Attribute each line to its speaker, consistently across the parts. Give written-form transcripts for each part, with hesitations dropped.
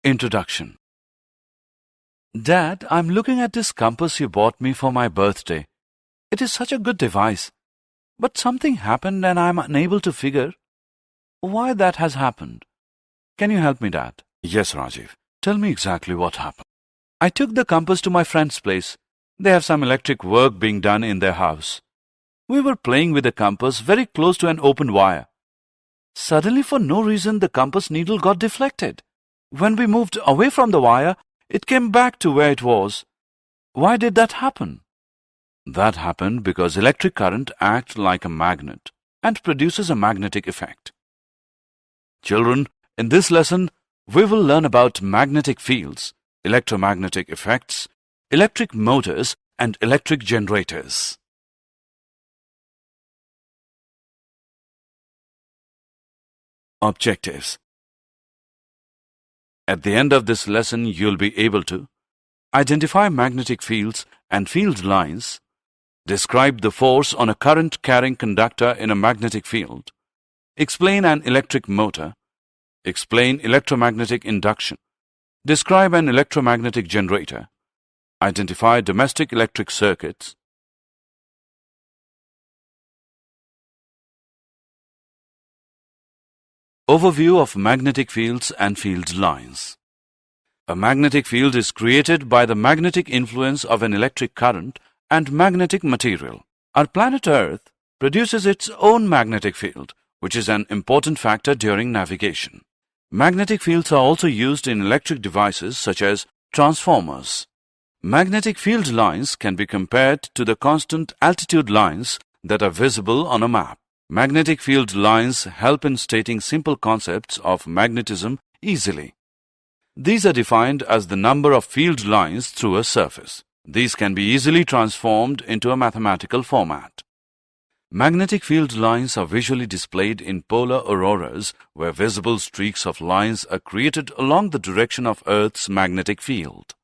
Speaker 1: Introduction. Dad, I'm looking at this compass you bought me for my birthday. It is such a good device. But something happened and I'm unable to figure why that has happened. Can you help me, Dad? Yes, Rajiv. Tell me exactly what happened. I took the compass to my friend's place. They have some electric work being done in their house. We were playing with the compass very close to an open wire. Suddenly, for no reason, the compass needle got deflected. When we moved away from the wire, it came back to where it was. Why did that happen? That happened because electric current acts like a magnet and produces a magnetic effect. Children, in this lesson, we will learn about magnetic fields, electromagnetic effects, electric motors, and electric generators. Objectives. At the end of this lesson, you'll be able to identify magnetic fields and field lines, describe the force on a current-carrying conductor in a magnetic field, explain an electric motor, explain electromagnetic induction, describe an electromagnetic generator, identify domestic electric circuits. Overview of magnetic fields and field lines. A magnetic field is created by the magnetic influence of an electric current and magnetic material. Our planet Earth produces its own magnetic field, which is an important factor during navigation. Magnetic fields are also used in electric devices such as transformers. Magnetic field lines can be compared to the constant altitude lines that are visible on a map. Magnetic field lines help in stating simple concepts of magnetism easily. These are defined as the number of field lines through a surface. These can be easily transformed into a mathematical format. Magnetic field lines are visually displayed in polar auroras, where visible streaks of lines are created along the direction of Earth's magnetic field.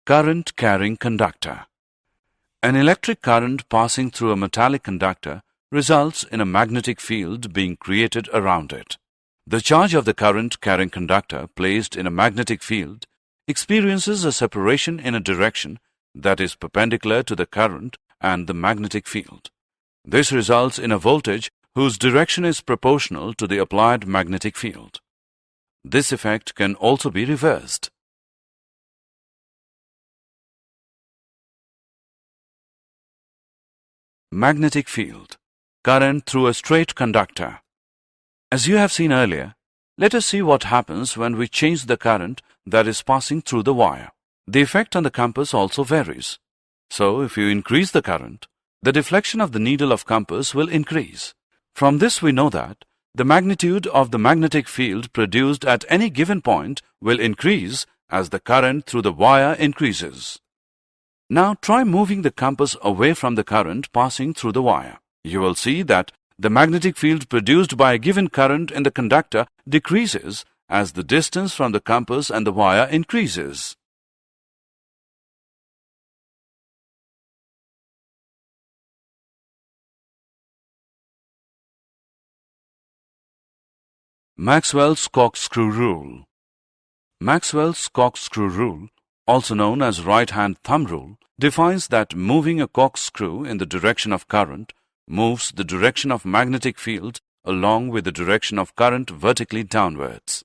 Speaker 1: Current-carrying conductor. An electric current passing through a metallic conductor results in a magnetic field being created around it. The charge of the current-carrying conductor placed in a magnetic field experiences a separation in a direction that is perpendicular to the current and the magnetic field. This results in a voltage whose direction is proportional to the applied magnetic field. This effect can also be reversed. Magnetic field. Current through a straight conductor. As you have seen earlier, let us see what happens when we change the current that is passing through the wire. The effect on the compass also varies. So, if you increase the current, the deflection of the needle of compass will increase. From this we know that the magnitude of the magnetic field produced at any given point will increase as the current through the wire increases. Now try moving the compass away from the current passing through the wire. You will see that the magnetic field produced by a given current in the conductor decreases as the distance from the compass and the wire increases. Maxwell's corkscrew rule. Maxwell's corkscrew rule, also known as right-hand thumb rule, defines that moving a corkscrew in the direction of current moves the direction of magnetic field along with the direction of current vertically downwards.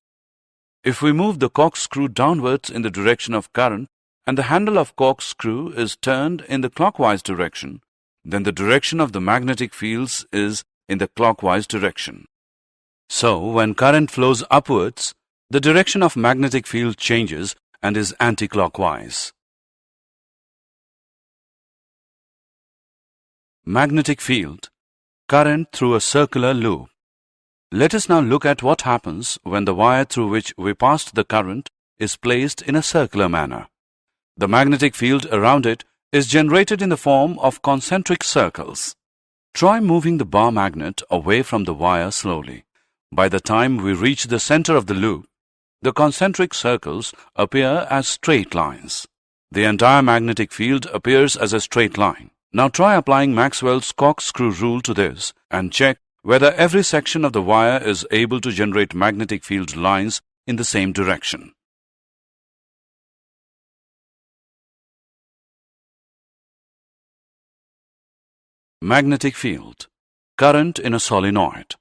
Speaker 1: If we move the corkscrew downwards in the direction of current and the handle of corkscrew is turned in the clockwise direction, then the direction of the magnetic fields is in the clockwise direction. So, when current flows upwards, the direction of magnetic field changes and is anti-clockwise. Magnetic field. Current through a circular loop. Let us now look at what happens when the wire through which we passed the current is placed in a circular manner. The magnetic field around it is generated in the form of concentric circles. Try moving the bar magnet away from the wire slowly. By the time we reach the center of the loop, the concentric circles appear as straight lines. The entire magnetic field appears as a straight line. Now try applying Maxwell's corkscrew rule to this and check whether every section of the wire is able to generate magnetic field lines in the same direction. Magnetic field. Current in a solenoid.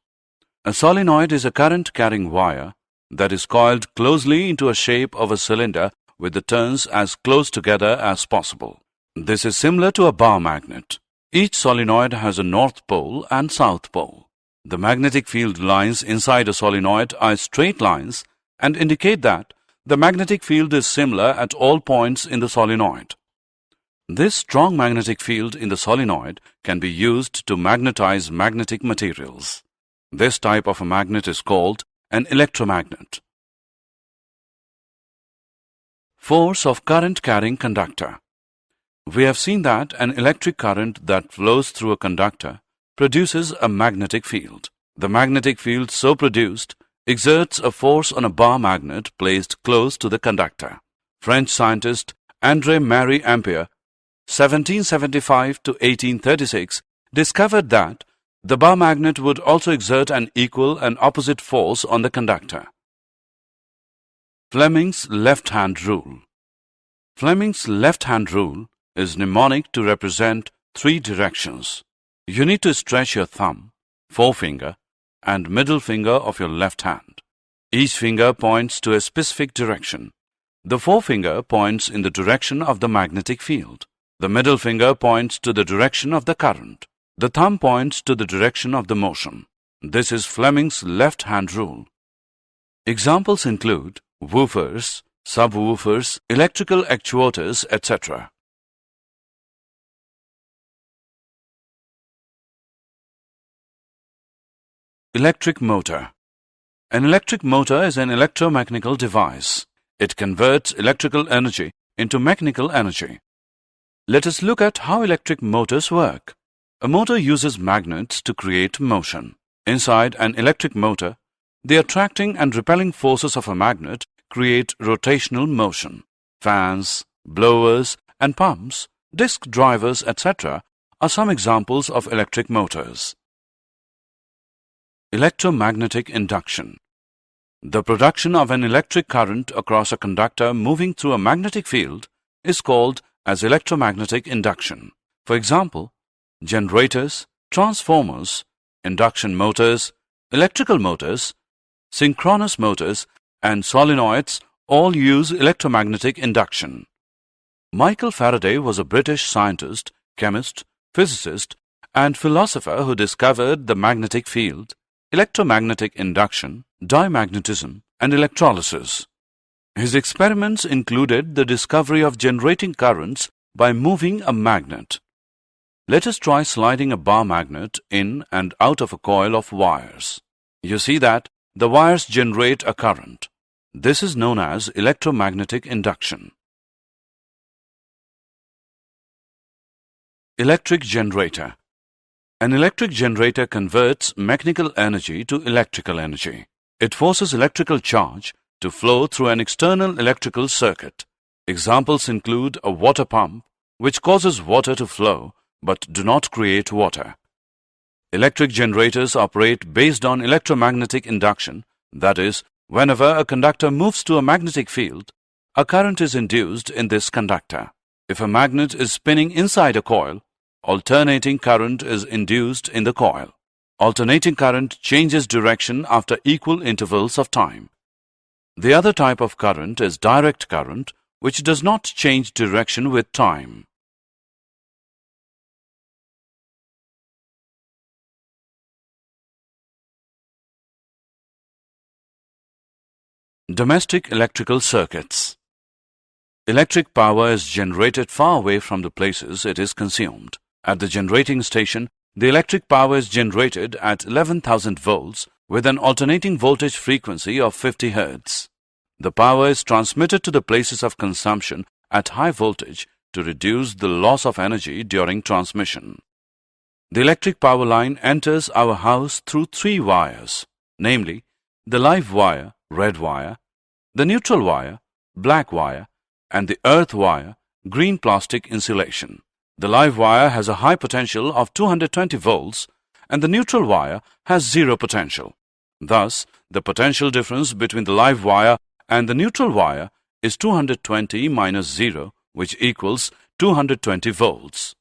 Speaker 1: A solenoid is a current-carrying wire that is coiled closely into a shape of a cylinder with the turns as close together as possible. This is similar to a bar magnet. Each solenoid has a north pole and south pole. The magnetic field lines inside a solenoid are straight lines and indicate that the magnetic field is similar at all points in the solenoid. This strong magnetic field in the solenoid can be used to magnetize magnetic materials. This type of a magnet is called an electromagnet. Force of current-carrying conductor. We have seen that an electric current that flows through a conductor produces a magnetic field. The magnetic field so produced exerts a force on a bar magnet placed close to the conductor. French scientist André-Marie Ampère, 1775 to 1836, discovered that the bar magnet would also exert an equal and opposite force on the conductor. Fleming's left-hand rule. Fleming's left-hand rule is mnemonic to represent three directions. You need to stretch your thumb, forefinger, and middle finger of your left hand. Each finger points to a specific direction. The forefinger points in the direction of the magnetic field. The middle finger points to the direction of the current. The thumb points to the direction of the motion. This is Fleming's left-hand rule. Examples include woofers, subwoofers, electrical actuators, etc. Electric motor. An electric motor is an electromechanical device. It converts electrical energy into mechanical energy. Let us look at how electric motors work. A motor uses magnets to create motion. Inside an electric motor, the attracting and repelling forces of a magnet create rotational motion. Fans, blowers, and pumps, disc drivers, etc. are some examples of electric motors. Electromagnetic induction. The production of an electric current across a conductor moving through a magnetic field is called as electromagnetic induction. For example, generators, transformers, induction motors, electrical motors, synchronous motors, and solenoids all use electromagnetic induction. Michael Faraday was a British scientist, chemist, physicist, and philosopher who discovered the magnetic field, electromagnetic induction, diamagnetism, and electrolysis. His experiments included the discovery of generating currents by moving a magnet. Let us try sliding a bar magnet in and out of a coil of wires. You see that the wires generate a current. This is known as electromagnetic induction. Electric generator. An electric generator converts mechanical energy to electrical energy. It forces electrical charge to flow through an external electrical circuit. Examples include a water pump, which causes water to flow but do not create water. Electric generators operate based on electromagnetic induction, that is, whenever a conductor moves to a magnetic field, a current is induced in this conductor. If a magnet is spinning inside a coil, alternating current is induced in the coil. Alternating current changes direction after equal intervals of time. The other type of current is direct current, which does not change direction with time. Domestic electrical circuits. Electric power is generated far away from the places it is consumed. At the generating station, the electric power is generated at 11,000 volts with an alternating voltage frequency of 50 Hz. The power is transmitted to the places of consumption at high voltage to reduce the loss of energy during transmission. The electric power line enters our house through three wires, namely the live wire, red wire, the neutral wire, black wire, and the earth wire, green plastic insulation. The live wire has a high potential of 220 volts and the neutral wire has zero potential. Thus, the potential difference between the live wire and the neutral wire is 220 minus 0, which equals 220 volts.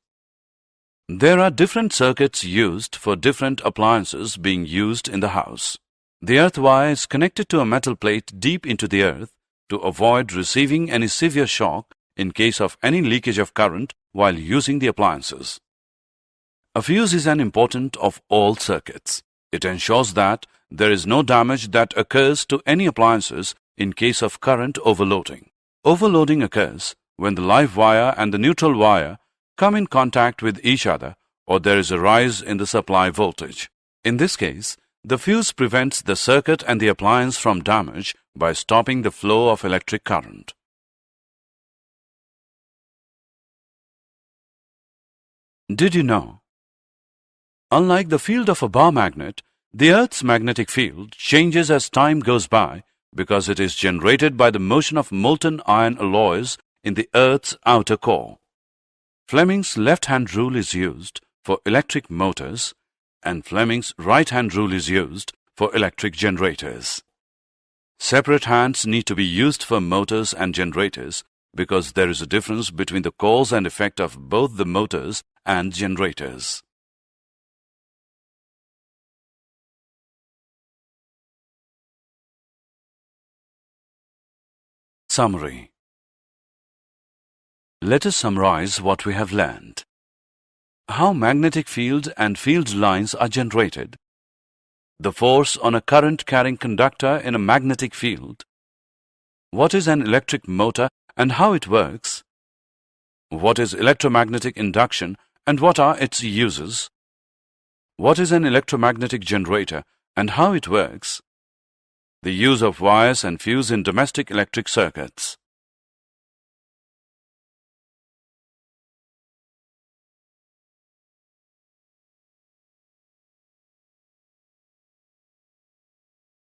Speaker 1: There are different circuits used for different appliances being used in the house. The earth wire is connected to a metal plate deep into the earth to avoid receiving any severe shock in case of any leakage of current while using the appliances. A fuse is an important of all circuits. It ensures that there is no damage that occurs to any appliances in case of current overloading. Overloading occurs when the live wire and the neutral wire come in contact with each other or there is a rise in the supply voltage. In this case, the fuse prevents the circuit and the appliance from damage by stopping the flow of electric current. Did you know? Unlike the field of a bar magnet, the Earth's magnetic field changes as time goes by because it is generated by the motion of molten iron alloys in the Earth's outer core. Fleming's left-hand rule is used for electric motors and Fleming's right-hand rule is used for electric generators. Separate hands need to be used for motors and generators because there is a difference between the cause and effect of both the motors and generators. Summary. Let us summarize what we have learned. How magnetic field and field lines are generated. The force on a current-carrying conductor in a magnetic field. What is an electric motor and how it works? What is electromagnetic induction and what are its uses? What is an electromagnetic generator and how it works? The use of wires and fuse in domestic electric circuits.